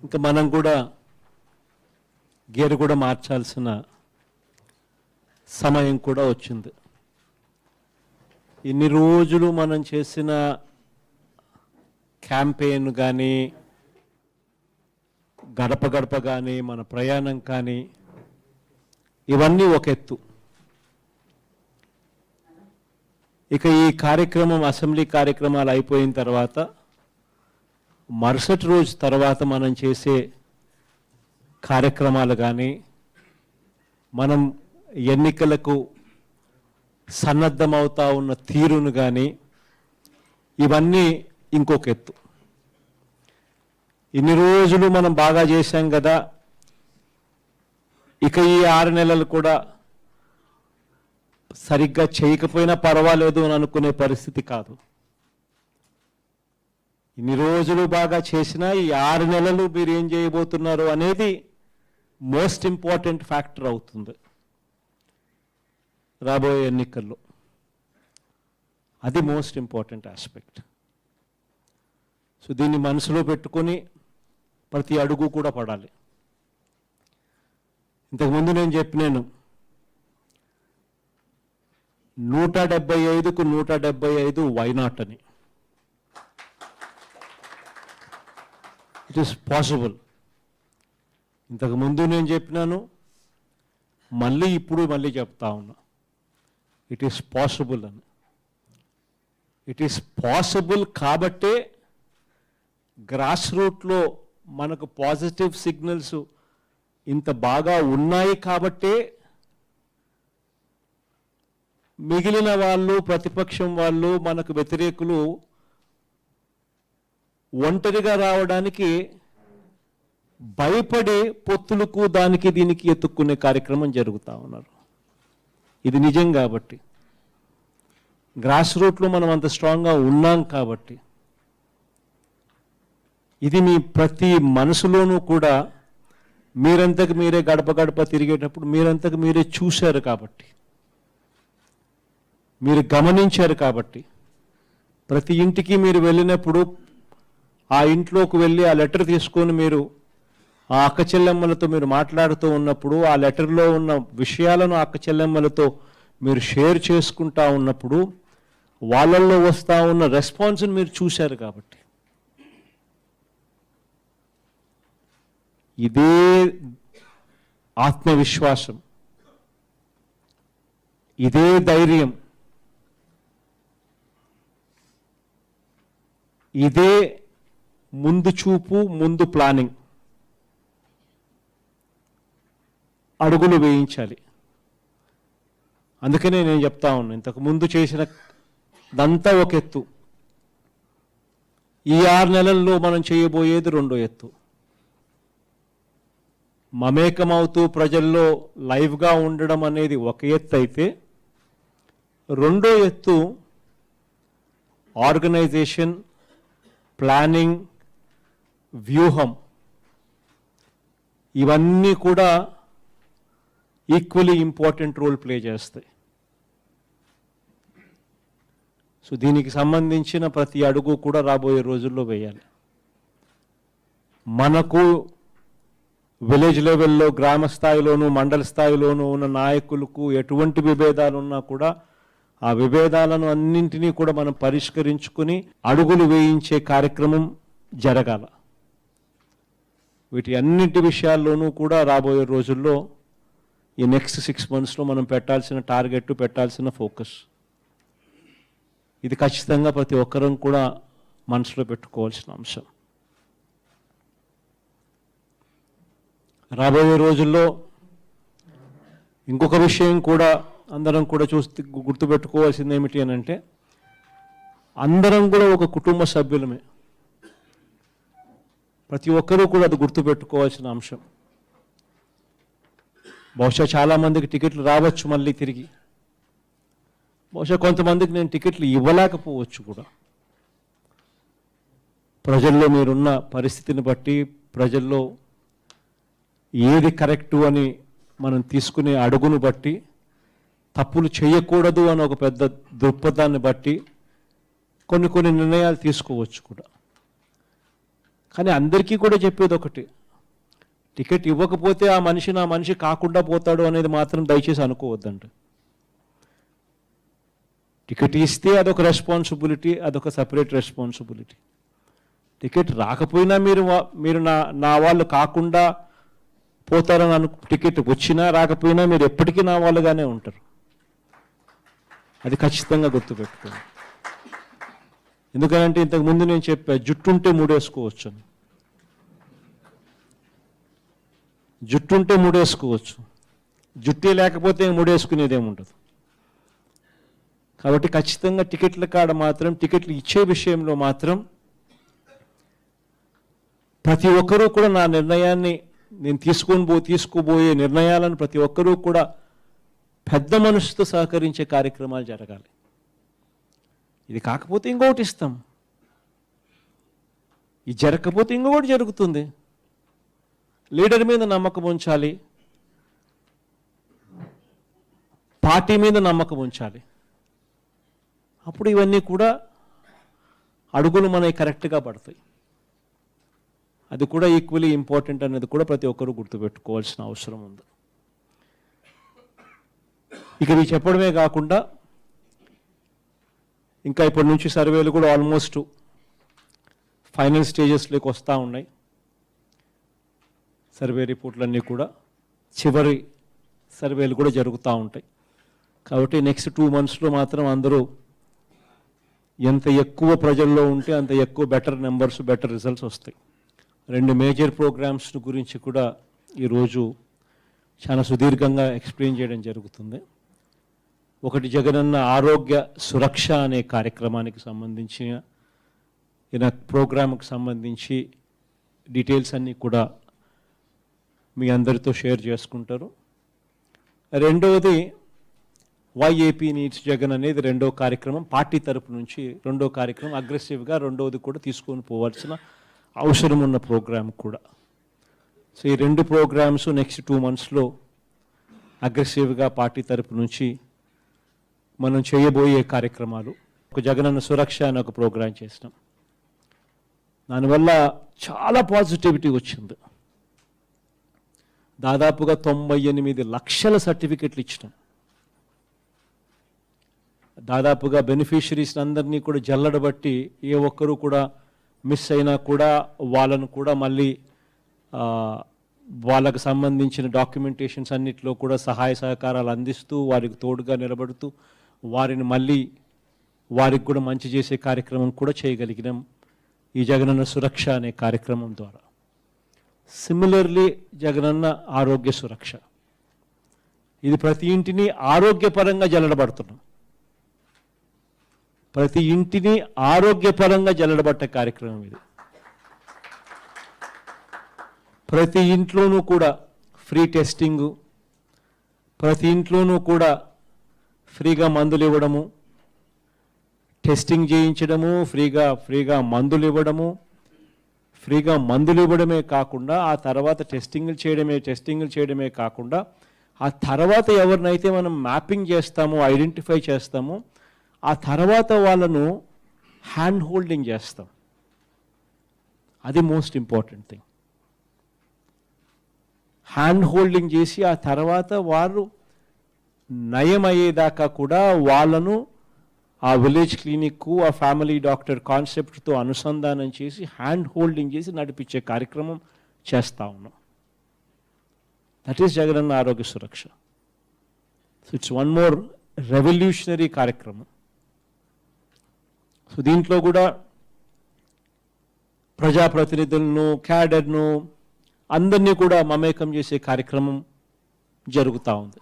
ఇంకా మనం కూడా గేరు కూడా మార్చాల్సిన సమయం కూడా వచ్చింది. ఇన్ని రోజులు మనం చేసిన క్యాంపెయిన్ కానీ, గడప గడప కానీ, మన ప్రయాణం కానీ, ఇవన్నీ ఒక ఎత్తు. ఇక ఈ కార్యక్రమం, అసెంబ్లీ కార్యక్రమాలు అయిపోయిన తర్వాత మరుసటి రోజు తర్వాత మనం చేసే కార్యక్రమాలు కానీ, మనం ఎన్నికలకు సన్నద్ధమవుతా ఉన్న తీరును కానీ, ఇవన్నీ ఇంకొక ఎత్తు. ఇన్ని రోజులు మనం బాగా చేశాం కదా, ఇక ఈ 6 నెలలు కూడా సరిగ్గా చేయకపోయినా పర్వాలేదు అని అనుకునే పరిస్థితి కాదు. ఇన్ని రోజులు బాగా చేసినా ఈ 6 నెలలు మీరు ఏం చేయబోతున్నారు అనేది మోస్ట్ ఇంపార్టెంట్ ఫ్యాక్టర్ అవుతుంది రాబోయే ఎన్నికల్లో. అది మోస్ట్ ఇంపార్టెంట్ ఆస్పెక్ట్. సో దీన్ని మనసులో పెట్టుకొని ప్రతి అడుగు కూడా పడాలి. ఇంతకుముందు నేను చెప్పినాను, 175కు 175 వైనాట్ అని. It is possible. ఇంతకుముందు నేను చెప్పినాను, మళ్ళీ చెప్తా ఉన్నా, ఇట్ ఈస్ పాసిబుల్ అని. ఇట్ ఈస్ పాసిబుల్ కాబట్టే గ్రాస్ రూట్లో మనకు పాజిటివ్ సిగ్నల్స్ ఇంత బాగా ఉన్నాయి కాబట్టే మిగిలిన వాళ్ళు, ప్రతిపక్షం వాళ్ళు, మనకు వ్యతిరేకులు ఒంటరిగా రావడానికి భయపడి పొత్తులకు దానికి దీనికి ఎత్తుక్కునే కార్యక్రమం జరుగుతూ ఉన్నారు. ఇది నిజం కాబట్టి, గ్రాస్ రూట్లో మనం అంత స్ట్రాంగ్గా ఉన్నాం కాబట్టి, ఇది మీ ప్రతి మనసులోనూ కూడా మీరంతకు మీరే గడప గడప తిరిగేటప్పుడు మీరంతకు మీరే చూశారు కాబట్టి, మీరు గమనించారు కాబట్టి, ప్రతి ఇంటికి మీరు వెళ్ళినప్పుడు ఆ ఇంట్లోకి వెళ్ళి ఆ లెటర్ తీసుకొని మీరు ఆ అక్క చెల్లెమ్మలతో మీరు మాట్లాడుతూ ఉన్నప్పుడు, ఆ లెటర్లో ఉన్న విషయాలను అక్క చెల్లెమ్మలతో మీరు షేర్ చేసుకుంటా ఉన్నప్పుడు వాళ్ళల్లో వస్తూ ఉన్న రెస్పాన్స్ని మీరు చూశారు కాబట్టి, ఇదే ఆత్మవిశ్వాసం, ఇదే ధైర్యం, ఇదే ముందు చూపు, ముందు ప్లానింగ్ అడుగులు వేయించాలి. అందుకనే నేను చెప్తా ఉన్నాను, ఇంతకు ముందు చేసిన దంతా ఒక ఎత్తు, ఈ 6 నెలల్లో మనం చేయబోయేది రెండో ఎత్తు. మమేకమవుతూ ప్రజల్లో లైవ్గా ఉండడం అనేది ఒక ఎత్తు అయితే, రెండో ఎత్తు ఆర్గనైజేషన్, ప్లానింగ్, వ్యూహం, ఇవన్నీ కూడా ఈక్వలీ ఇంపార్టెంట్ రోల్ ప్లే చేస్తాయి. సో దీనికి సంబంధించిన ప్రతి అడుగు కూడా రాబోయే రోజుల్లో వేయాలి. మనకు విలేజ్ లెవెల్లో, గ్రామ స్థాయిలోనూ, మండల స్థాయిలోనూ ఉన్న నాయకులకు ఎటువంటి విభేదాలు ఉన్నా కూడా ఆ విభేదాలను అన్నింటినీ కూడా మనం పరిష్కరించుకొని అడుగులు వేయించే కార్యక్రమం జరగాల. వీటి అన్నింటి విషయాల్లోనూ కూడా రాబోయే రోజుల్లో ఈ నెక్స్ట్ 6 monthsలో మనం పెట్టాల్సిన టార్గెట్, పెట్టాల్సిన ఫోకస్, ఇది ఖచ్చితంగా ప్రతి ఒక్కరం కూడా మనసులో పెట్టుకోవాల్సిన అంశం. రాబోయే రోజుల్లో ఇంకొక విషయం కూడా అందరం కూడా గుర్తుపెట్టుకోవాల్సింది ఏమిటి అని అంటే, అందరం కూడా ఒక కుటుంబ సభ్యులమే. ప్రతి ఒక్కరూ కూడా అది గుర్తుపెట్టుకోవాల్సిన అంశం. బహుశా చాలామందికి టికెట్లు రావచ్చు మళ్ళీ తిరిగి, బహుశా కొంతమందికి నేను టికెట్లు ఇవ్వలేకపోవచ్చు కూడా. ప్రజల్లో మీరున్న పరిస్థితిని బట్టి, ప్రజల్లో ఏది కరెక్టు అని మనం తీసుకునే అడుగును బట్టి, తప్పులు చేయకూడదు అని ఒక పెద్ద దృక్పథాన్ని బట్టి కొన్ని నిర్ణయాలు తీసుకోవచ్చు కూడా. కానీ అందరికీ కూడా చెప్పేది ఒకటి, టికెట్ ఇవ్వకపోతే ఆ మనిషి కాకుండా పోతాడు అనేది మాత్రం దయచేసి అనుకోవద్దంట. టికెట్ ఇస్తే అదొక రెస్పాన్సిబిలిటీ, అదొక సపరేట్ రెస్పాన్సిబిలిటీ. టికెట్ రాకపోయినా మీరు నా వాళ్ళు కాకుండా పోతారని టికెట్ వచ్చినా రాకపోయినా మీరు ఎప్పటికీ నా వాళ్ళుగానే ఉంటారు. అది ఖచ్చితంగా గుర్తుపెట్టుకోండి. ఎందుకంటే ఇంతకుముందు నేను చెప్పా, జుట్టుంటే మూడేసుకోవచ్చు అని. జుట్టుంటే మూడేసుకోవచ్చు, జుట్టే లేకపోతే మూడేసుకునేది ఏముండదు. కాబట్టి ఖచ్చితంగా టికెట్ల కాడ మాత్రం, టికెట్లు ఇచ్చే విషయంలో మాత్రం ప్రతి ఒక్కరూ కూడా నా నిర్ణయాన్ని, నేను తీసుకోబోయే నిర్ణయాలను ప్రతి ఒక్కరూ కూడా పెద్ద మనసుతో సహకరించే కార్యక్రమాలు జరగాలి. ఇది కాకపోతే ఇంకొకటి ఇస్తాం, ఇది జరగకపోతే ఇంకొకటి జరుగుతుంది. లీడర్ మీద నమ్మకం ఉంచాలి, పార్టీ మీద నమ్మకం ఉంచాలి. అప్పుడు ఇవన్నీ కూడా అడుగులు మనకి కరెక్ట్గా పడతాయి. అది కూడా ఈక్వలీ ఇంపార్టెంట్ అనేది కూడా ప్రతి ఒక్కరూ గుర్తుపెట్టుకోవాల్సిన అవసరం ఉంది. ఇక ఇది చెప్పడమే కాకుండా ఇంకా ఇప్పటి నుంచి సర్వేలు కూడా ఆల్మోస్ట్ ఫైనల్ స్టేజెస్లోకి వస్తూ ఉన్నాయి. సర్వే రిపోర్ట్లన్నీ కూడా చివరి సర్వేలు కూడా జరుగుతూ ఉంటాయి. కాబట్టి నెక్స్ట్ 2 monthsలో మాత్రం అందరూ ఎంత ఎక్కువ ప్రజల్లో ఉంటే అంత ఎక్కువ బెటర్ నెంబర్స్, బెటర్ రిజల్ట్స్ వస్తాయి. 2 మేజర్ ప్రోగ్రామ్స్ గురించి కూడా ఈరోజు చాలా సుదీర్ఘంగా ఎక్స్ప్లెయిన్ చేయడం జరుగుతుంది. ఒకటి జగనన్న ఆరోగ్య సురక్ష అనే కార్యక్రమానికి సంబంధించిన ప్రోగ్రామ్కి సంబంధించి డీటెయిల్స్ అన్నీ కూడా మీ అందరితో షేర్ చేసుకుంటారు. రెండవది వైఏపీ నీడ్స్ జగన్ అనేది రెండో కార్యక్రమం, పార్టీ తరపు నుంచి రెండో కార్యక్రమం, అగ్రెసివ్గా రెండవది కూడా తీసుకొని పోవాల్సిన అవసరం ఉన్న ప్రోగ్రామ్ కూడా. సో ఈ 2 ప్రోగ్రామ్స్ నెక్స్ట్ 2 monthsలో అగ్రెసివ్గా పార్టీ తరపు నుంచి మనం చేయబోయే కార్యక్రమాలు. ఒక జగనన్న సురక్ష అనే ఒక ప్రోగ్రాం చేసినాం. దానివల్ల చాలా పాజిటివిటీ వచ్చింది. దాదాపుగా 98 లక్షల సర్టిఫికెట్లు ఇచ్చినాం. దాదాపుగా బెనిఫిషరీస్ అందరినీ కూడా జల్లడబట్టి ఏ ఒక్కరూ కూడా మిస్ అయినా కూడా వాళ్ళను కూడా మళ్ళీ వాళ్ళకు సంబంధించిన డాక్యుమెంటేషన్స్ అన్నిటిలో కూడా సహాయ సహకారాలు అందిస్తూ వారికి తోడుగా నిలబడుతూ వారిని మళ్ళీ వారికి కూడా మంచి చేసే కార్యక్రమం కూడా చేయగలిగినాం ఈ జగనన్న సురక్ష అనే కార్యక్రమం ద్వారా. సిమిలర్లీ జగనన్న ఆరోగ్య సురక్ష, ఇది ప్రతి ఇంటిని ఆరోగ్యపరంగా జల్లడబడుతున్నాం. ప్రతి ఇంటిని ఆరోగ్యపరంగా జల్లడబట్టే కార్యక్రమం ఇది. ప్రతి ఇంట్లోనూ కూడా ఫ్రీ టెస్టింగు, ప్రతి ఇంట్లోనూ కూడా ఫ్రీగా మందులు ఇవ్వడము, టెస్టింగ్ చేయించడము, ఫ్రీగా మందులు ఇవ్వడమే కాకుండా ఆ తర్వాత టెస్టింగ్లు చేయడమే కాకుండా ఆ తర్వాత ఎవరినైతే మనం మ్యాపింగ్ చేస్తామో, ఐడెంటిఫై చేస్తామో, ఆ తర్వాత వాళ్ళను హ్యాండ్ హోల్డింగ్ చేస్తాం. అది most important thing. Hand holding చేసి ఆ తర్వాత వారు నయమయ్యేదాకా కూడా వాళ్ళను ఆ విలేజ్ క్లినిక్, ఆ ఫ్యామిలీ డాక్టర్ కాన్సెప్ట్తో అనుసంధానం చేసి హ్యాండ్ హోల్డింగ్ చేసి నడిపించే కార్యక్రమం చేస్తూ ఉన్నాం. That is Jagananna Arogya Suraksha. So it's one more revolutionary కార్యక్రమం. సో దీంట్లో కూడా ప్రజాప్రతినిధులను, క్యాడర్ను అందరినీ కూడా మమేకం చేసే కార్యక్రమం జరుగుతూ ఉంది.